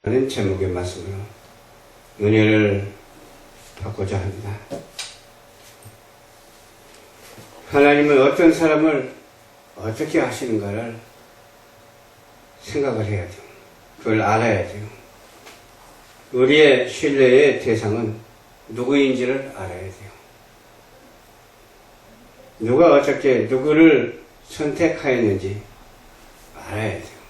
라는 제목의 말씀으로 은혜를 받고자 합니다. 하나님은 어떤 사람을 어떻게 하시는가를 생각을 해야 돼요. 그걸 알아야 돼요. 우리의 신뢰의 대상은 누구인지를 알아야 돼요. 누가 어떻게 누구를 선택하였는지 알아야 돼요.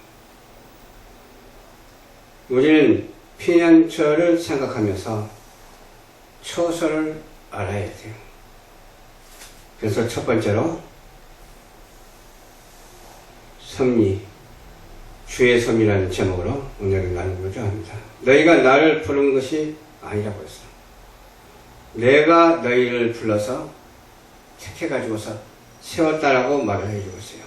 우리는 피난처를 생각하면서 처소를 알아야 돼요. 그래서 첫 번째로 섭리, 주의 섭리라는 제목으로 오늘은 나누고자 합니다. 너희가 나를 부른 것이 아니라고 했어. 내가 너희를 불러서 택해가지고서 세웠다라고 말을 해주고 있어요.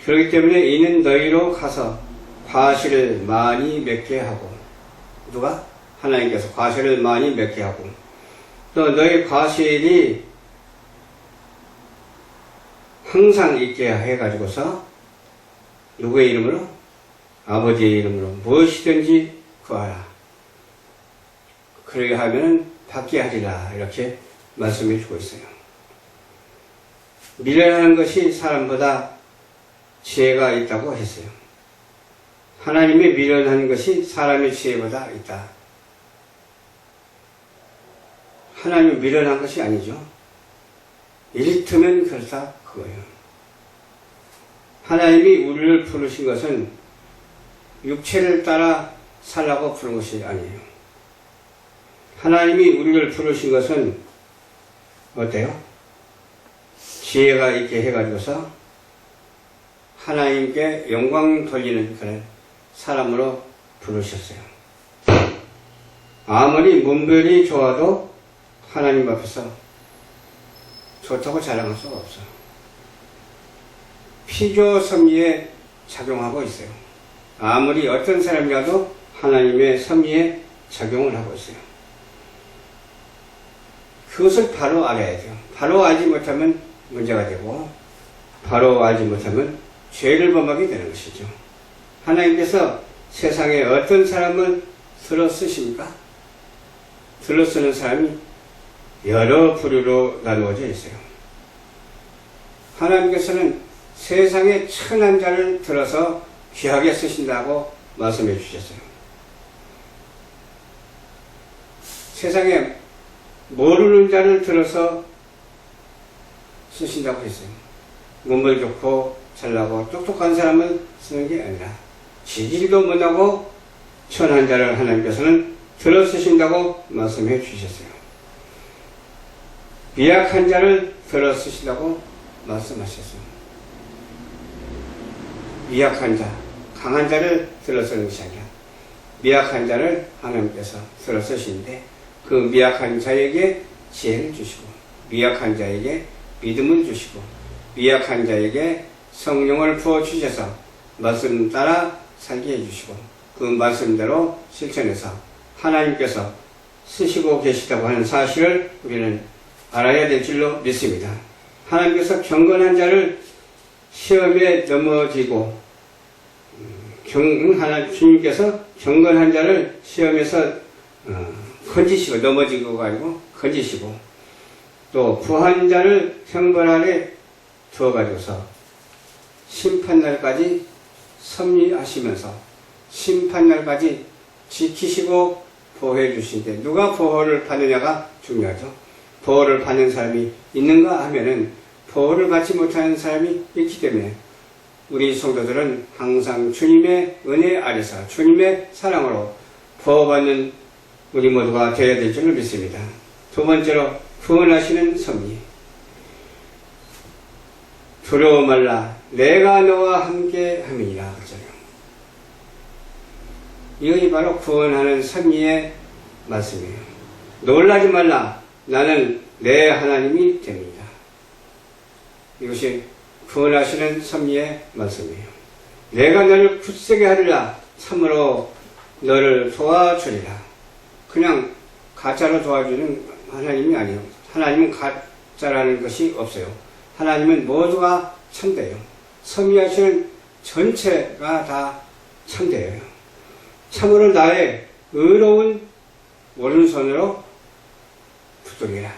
그렇기 때문에 이는 너희로 가서 과실을 많이 맺게 하고, 누가? 하나님께서 과실을 많이 맺게 하고, 또 너희 과실이 항상 있게 해가지고서 누구의 이름으로? 아버지의 이름으로 무엇이든지 구하라. 그러게 하면 받게 하리라. 이렇게 말씀해 주고 있어요. 미련한 것이 사람보다 지혜가 있다고 했어요. 하나님이 미련한 것이 사람의 지혜보다 있다. 하나님이 미련한 것이 아니죠. 이를테면 그렇다 그거예요. 하나님이 우리를 부르신 것은 육체를 따라 살라고 부른 것이 아니에요. 하나님이 우리를 부르신 것은 어때요? 지혜가 있게 해가지고서 하나님께 영광 돌리는 그런 사람으로 부르셨어요. 아무리 문별이 좋아도 하나님 앞에서 좋다고 자랑할 수가 없어요. 피조섭리에 작용하고 있어요. 아무리 어떤 사람이라도 하나님의 섭리에 작용을 하고 있어요. 그것을 바로 알아야 돼요. 바로 알지 못하면 문제가 되고, 바로 알지 못하면 죄를 범하게 되는 것이죠. 하나님께서 세상에 어떤 사람을 들어 쓰십니까? 들어 쓰는 사람이 여러 부류로 나누어져 있어요. 하나님께서는 세상에 천한 자를 들어서 귀하게 쓰신다고 말씀해 주셨어요. 세상에 모르는 자를 들어서 쓰신다고 했어요. 몸을 좋고 잘나고 똑똑한 사람을 쓰는 게 아니라 지질도 못하고 천한 자를 하나님께서는 들어 쓰신다고 말씀해 주셨어요. 미약한 자를 들어 쓰신다고 말씀하셨어요. 미약한 자, 강한 자를 들어 쓰는 것이 아니라 미약한 자를 하나님께서 들어 쓰시는데, 그 미약한 자에게 지혜를 주시고, 미약한 자에게 믿음을 주시고, 미약한 자에게 성령을 부어주셔서 말씀 따라 살게 해주시고, 그 말씀대로 실천해서 하나님께서 쓰시고 계시다고 하는 사실을 우리는 알아야 될 줄로 믿습니다. 하나님께서 경건한 자를 시험에 넘어지고, 주님께서 경건한 자를 시험에서 건지시고, 넘어지고가 아니고 건지시고, 또 부한 자를 형벌 아래 두어가지고서 심판날까지 섭리하시면서 심판날까지 지키시고 보호해 주시는데, 누가 보호를 받느냐가 중요하죠. 보호를 받는 사람이 있는가 하면은 보호를 받지 못하는 사람이 있기 때문에 우리 성도들은 항상 주님의 은혜 아래서 주님의 사랑으로 보호받는 우리 모두가 되어야 될 줄을 믿습니다. 두 번째로 구원하시는 섭리. 두려워 말라, 내가 너와 함께 함이니라. 이것이 바로 구원하는 섭리의 말씀이에요. 놀라지 말라, 나는 내 하나님이 됩니다. 이것이 구원하시는 섭리의 말씀이에요. 내가 너를 굳세게 하리라, 참으로 너를 도와주리라. 그냥 가짜로 도와주는 하나님이 아니에요. 하나님은 가짜라는 것이 없어요. 하나님은 모두가 참돼요. 섭리하시는 전체가 다 참돼요. 참으로 나의 의로운 오른손으로 붙들리라.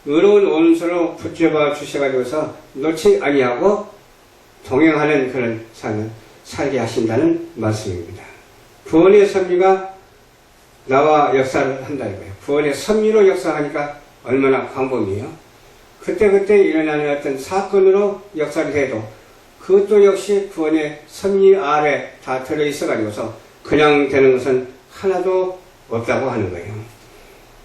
의로운 오른손으로 붙잡아 주셔가지고서 놓지 아니하고 동행하는 그런 삶을 살게 하신다는 말씀입니다. 구원의 섭리가 나와 역사를 한다는 거예요. 구원의 섭리로 역사하니까 얼마나 광범위해요. 그때그때 일어나는 어떤 사건으로 역사를 해도 그것도 역시 구원의 섭리 아래 다 들어있어가지고서 그냥 되는 것은 하나도 없다고 하는 거예요.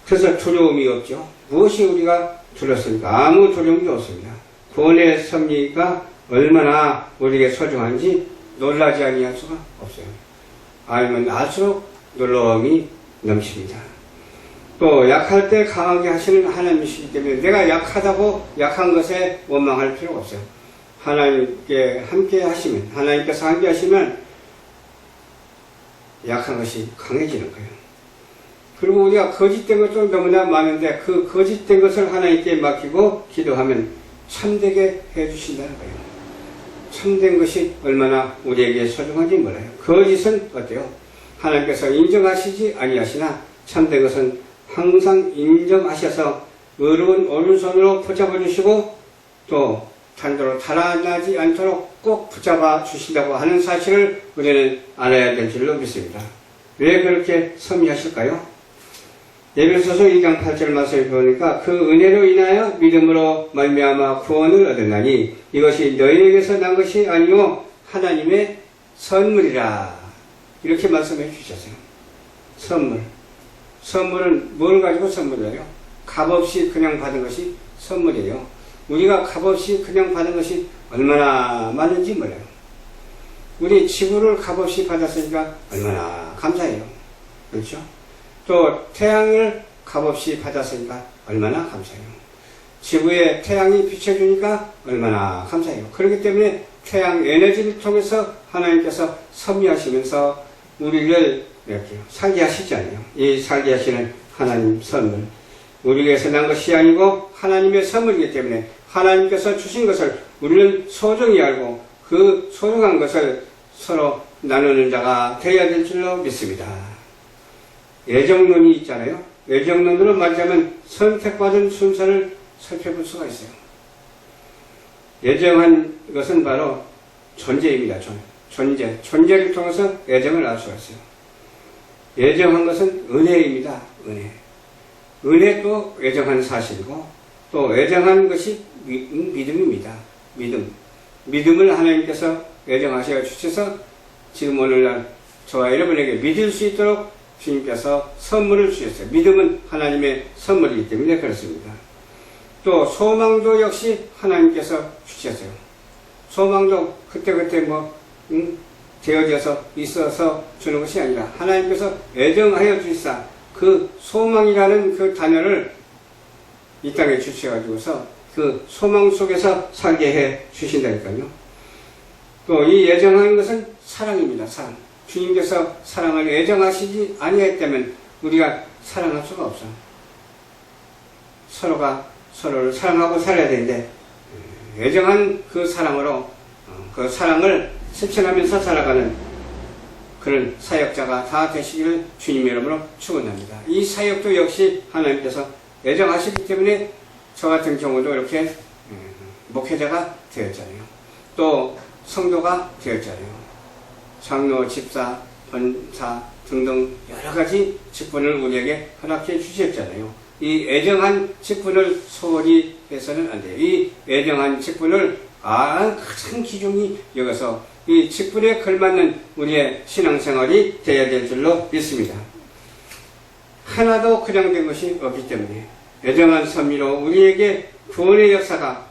그래서 두려움이 없죠. 무엇이 우리가 두렵습니까? 아무 두려움이 없습니다. 구원의 섭리가 얼마나 우리에게 소중한지 놀라지 아니할 수가 없어요. 알면 알수록 놀라움이 넘칩니다. 또 약할 때 강하게 하시는 하나님이시기 때문에 내가 약하다고 약한 것에 원망할 필요가 없어요. 하나님께 함께 하시면, 하나님께서 함께 하시면 약한 것이 강해지는 거예요. 그리고 우리가 거짓된 것도 너무나 많은데 그 거짓된 것을 하나님께 맡기고 기도하면 참되게 해주신다는 거예요. 참된 것이 얼마나 우리에게 소중한지 몰라요. 거짓은 어때요? 하나님께서 인정하시지 아니하시나 참된 것은 항상 인정하셔서 의로운 오른손으로 붙잡아 주시고 또 단도로 달아나지 않도록 꼭 붙잡아 주신다고 하는 사실을 우리는 알아야 될 줄로 믿습니다. 왜 그렇게 섭리하실까요? 에베소서 2장 8절 말씀을 보니까 그 은혜로 인하여 믿음으로 말미암아 구원을 얻었나니 이것이 너희에게서 난 것이 아니요 하나님의 선물이라. 이렇게 말씀해 주셨어요. 선물. 선물은 뭘 가지고 선물이에요? 값없이 그냥 받은 것이 선물이에요. 우리가 값없이 그냥 받은 것이 얼마나 많은지 몰라요. 우리 지구를 값없이 받았으니까 얼마나 감사해요. 그렇죠? 또 태양을 값없이 받았으니까 얼마나 감사해요. 지구에 태양이 비춰주니까 얼마나 감사해요. 그렇기 때문에 태양 에너지를 통해서 하나님께서 섭리하시면서 우리를 이렇게 살게 하시잖아요. 이 살게 하시는 하나님 선물. 우리에게서 난 것이 아니고 하나님의 선물이기 때문에 하나님께서 주신 것을 우리는 소중히 알고 그 소중한 것을 서로 나누는 자가 되어야 될 줄로 믿습니다. 애정론이 있잖아요. 애정론으로 말하자면 선택받은 순서를 살펴볼 수가 있어요. 애정한 것은 바로 존재입니다. 존재를 통해서 애정을 알 수가 있어요. 애정한 것은 은혜입니다. 은혜도 애정한 사실이고 또 애정한 것이 믿음입니다. 믿음을 하나님께서 애정하셔 주셔서 지금 오늘날 저와 여러분에게 믿을 수 있도록 주님께서 선물을 주셨어요. 믿음은 하나님의 선물이기 때문에 그렇습니다. 또 소망도 역시 하나님께서 주셨어요. 소망도 그때그때 되어져서 있어서 주는 것이 아니라 하나님께서 애정하여 주시사 그 소망이라는 그 단어를 이 땅에 주셔가지고서 그 소망 속에서 살게 해 주신다니까요. 또 이 애정하는 것은 사랑입니다. 사랑. 주님께서 사랑을 애정하시지 아니했다면 우리가 사랑할 수가 없어. 서로가 서로를 사랑하고 살아야 되는데 애정한 그 사랑으로 그 사랑을 실천하면서 살아가는 그런 사역자가 다 되시기를 주님의 이름으로 축원합니다. 이 사역도 역시 하나님께서 애정하시기 때문에 저 같은 경우도 이렇게 목회자가 되었잖아요. 또 성도가 되었잖아요. 장로, 집사, 권사 등등 여러 가지 직분을 우리에게 허락해 주셨잖아요. 이 애정한 직분을 소홀히 해서는 안 돼요. 이 애정한 직분을 가장 기중히 여기서 이 직분에 걸맞는 우리의 신앙생활이 되어야 될 줄로 믿습니다. 하나도 그냥 된 것이 없기 때문에 애정한 섭리로 우리에게 구원의 역사가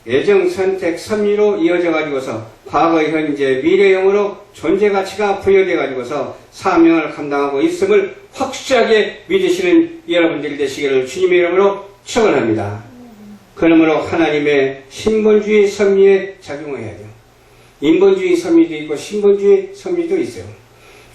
애정, 선택, 섭리로 이어져 가지고서 과거, 현재, 미래형으로 존재 가치가 부여돼 가지고서 사명을 감당하고 있음을 확실하게 믿으시는 여러분들이 되시기를 주님의 이름으로 축원합니다. 그러므로 하나님의 신본주의 섭리에 작용해야 돼요. 인본주의 섭리도 있고 신본주의 섭리도 있어요.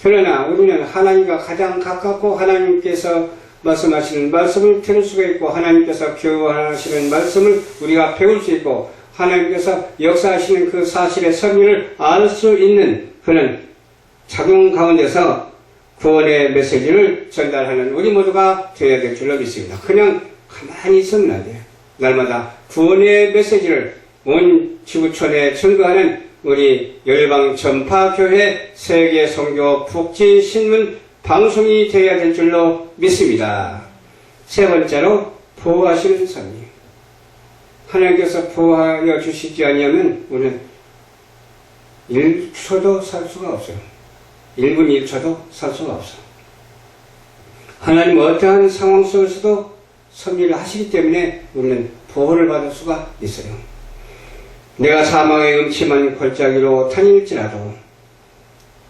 그러나 우리는 하나님과 가장 가깝고 하나님께서 말씀하시는 말씀을 들을 수가 있고 하나님께서 교화하시는 말씀을 우리가 배울 수 있고 하나님께서 역사하시는 그 사실의 섭리를 알 수 있는 그런 작용 가운데서 구원의 메시지를 전달하는 우리 모두가 되어야 될 줄로 믿습니다. 그냥 가만히 있으면 안 돼요. 날마다 구원의 메시지를 온 지구촌에 전거하는 우리 열방전파교회 세계선교 복지신문 방송이 되어야 될 줄로 믿습니다. 세 번째로 보호하시는 섭리. 하나님께서 보호하여 주시지 아니하면 우리는 1초도 살 수가 없어요. 1분 1초도 살 수가 없어. 하나님 어떠한 상황 속에서도 섭리를 하시기 때문에 우리는 보호를 받을 수가 있어요. 내가 사망의 음침한 골짜기로 다닐지라도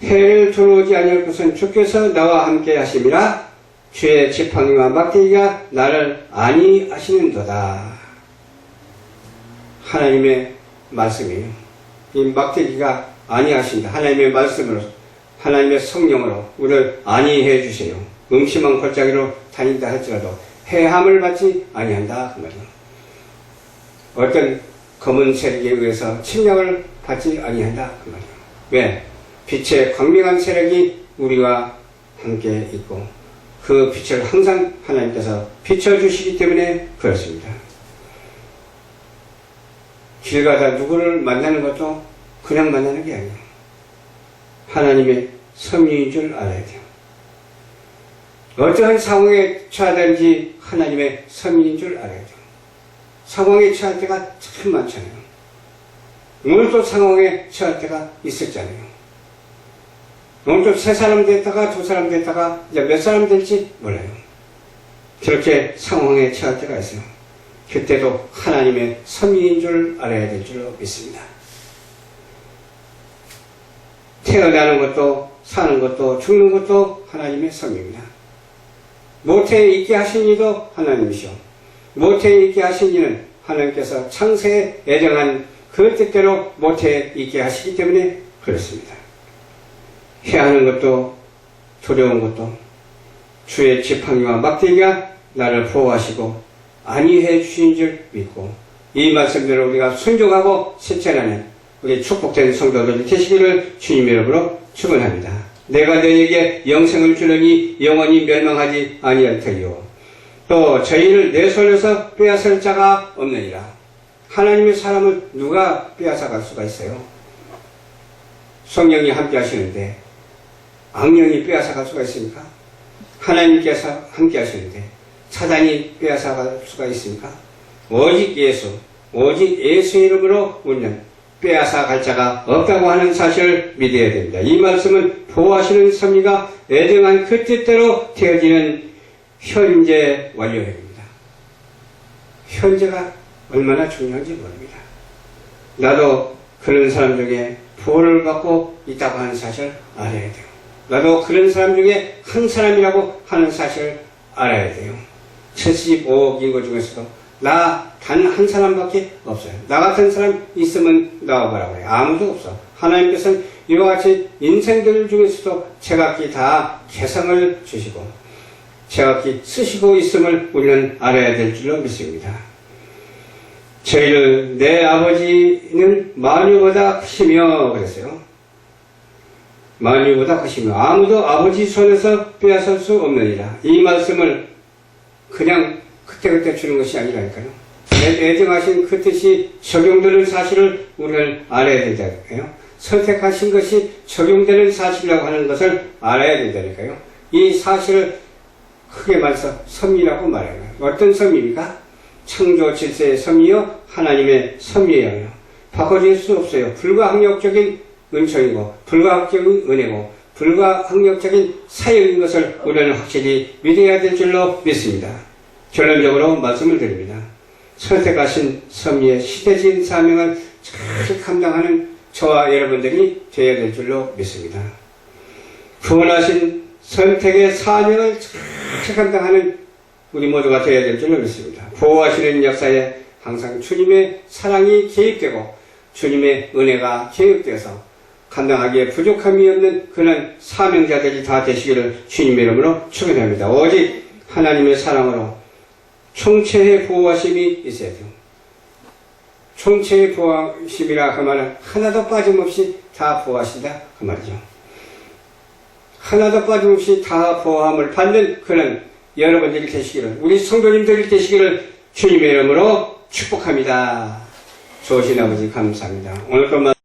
해를 들어오지 아니할 것은 주께서 나와 함께 하심이라. 주의 지팡이와 막대기가 나를 안위하시는도다. 하나님의 말씀이에요. 이 막대기가 안위하신다. 하나님의 말씀으로, 하나님의 성령으로 우리를 안위해 주세요. 음침한 골짜기로 다닌다 할지라도 해함을 받지 아니한다 그 말이에요. 어떤 검은 세력에 의해서 침략을 받지 아니한다 그 말이에요. 왜? 빛의 광명한 세력이 우리와 함께 있고 그 빛을 항상 하나님께서 비춰주시기 때문에 그렇습니다. 길 가다 누구를 만나는 것도 그냥 만나는 게 아니에요. 하나님의 섭리인 줄 알아야 돼요. 어떠한 상황에 처하든지 하나님의 섭리인 줄 알아야 돼요. 상황에 처할 때가 참 많잖아요. 오늘도 상황에 처할 때가 있었잖아요. 오늘도 3사람 됐다가 2사람 됐다가 이제 몇 사람 될지 몰라요. 그렇게 상황에 처할 때가 있어요. 그때도 하나님의 섭리인 줄 알아야 될 줄로 믿습니다. 태어나는 것도 사는 것도 죽는 것도 하나님의 섭리입니다. 모태에 있게 하신 이도 하나님이시오. 모태에 있게 하신 이는 하나님께서 창세에 예정한 그 뜻대로 모태에 있게 하시기 때문에 그렇습니다. 해하는 것도 두려운 것도 주의 지팡이와 막대기가 나를 보호하시고 안위해 주신 줄 믿고 이 말씀대로 우리가 순종하고 실천하는 우리 축복된 성도들 되시기를 주님의 이름으로 축원합니다. 내가 너에게 영생을 주려니 영원히 멸망하지 아니할 터이요 또 저희를 내 손에서 빼앗을 자가 없느니라. 하나님의 사람을 누가 빼앗아갈 수가 있어요? 성령이 함께 하시는데 악령이 빼앗아갈 수가 있습니까? 하나님께서 함께 하시는데 사단이 빼앗아갈 수가 있습니까? 오직 예수 이름으로 우리는 빼앗아갈 자가 없다고 하는 사실을 믿어야 됩니다. 이 말씀은 보호하시는 섭리가 예정한 그 뜻대로 되어지는 현재 완료입니다. 현재가 얼마나 중요한지 모릅니다. 나도 그런 사람 중에 보호를 받고 있다고 하는 사실을 알아야 돼요. 나도 그런 사람 중에 한 사람이라고 하는 사실을 알아야 돼요. 75억 인구 중에서도 나 단 한 사람밖에 없어요. 나 같은 사람 있으면 나와보라고 해요. 아무도 없어. 하나님께서는 이와 같이 인생들 중에서도 제각기 다 개성을 주시고 제각기 쓰시고 있음을 우리는 알아야 될 줄로 믿습니다. 저희를 내 아버지는 만유보다 크시며 그랬어요. 만유보다 크시며 아무도 아버지 손에서 빼앗을 수 없느니라. 이 말씀을 그냥 그때그때 주는 것이 아니라니까요. 예정하신 그 뜻이 적용되는 사실을 우리는 알아야 된다니까요. 선택하신 것이 적용되는 사실이라고 하는 것을 알아야 된다니까요. 이 사실을 크게 말해서 섭리라고 말해요. 어떤 섭리입니까? 창조 질서의 섭리요, 하나님의 섭리예요. 바꿔줄 수 없어요. 불가항력적인 은총이고, 불가항력적인 은혜고, 불가항력적인 사역인 것을 우리는 확실히 믿어야 될 줄로 믿습니다. 결론적으로 말씀을 드립니다. 선택하신 섭리의 시대적인 사명을 잘 감당하는 저와 여러분들이 되어야 될 줄로 믿습니다. 구원하신 선택의 사명을 잘 감당하는 우리 모두가 되어야 될 줄로 믿습니다. 보호하시는 역사에 항상 주님의 사랑이 개입되고 주님의 은혜가 개입되어서 감당하기에 부족함이 없는 그런 사명자들이 다 되시기를 주님의 이름으로 축원합니다. 오직 하나님의 사랑으로 총체의 보호하심이 있어야 돼요. 총체의 보호하심이라 그 말은 하나도 빠짐없이 다 보호하신다 그 말이죠. 하나도 빠짐없이 다 보호함을 받는 그런 여러분들이 되시기를, 우리 성도님들이 되시기를 주님의 이름으로 축복합니다. 좋으신 아버지 감사합니다. 오늘 또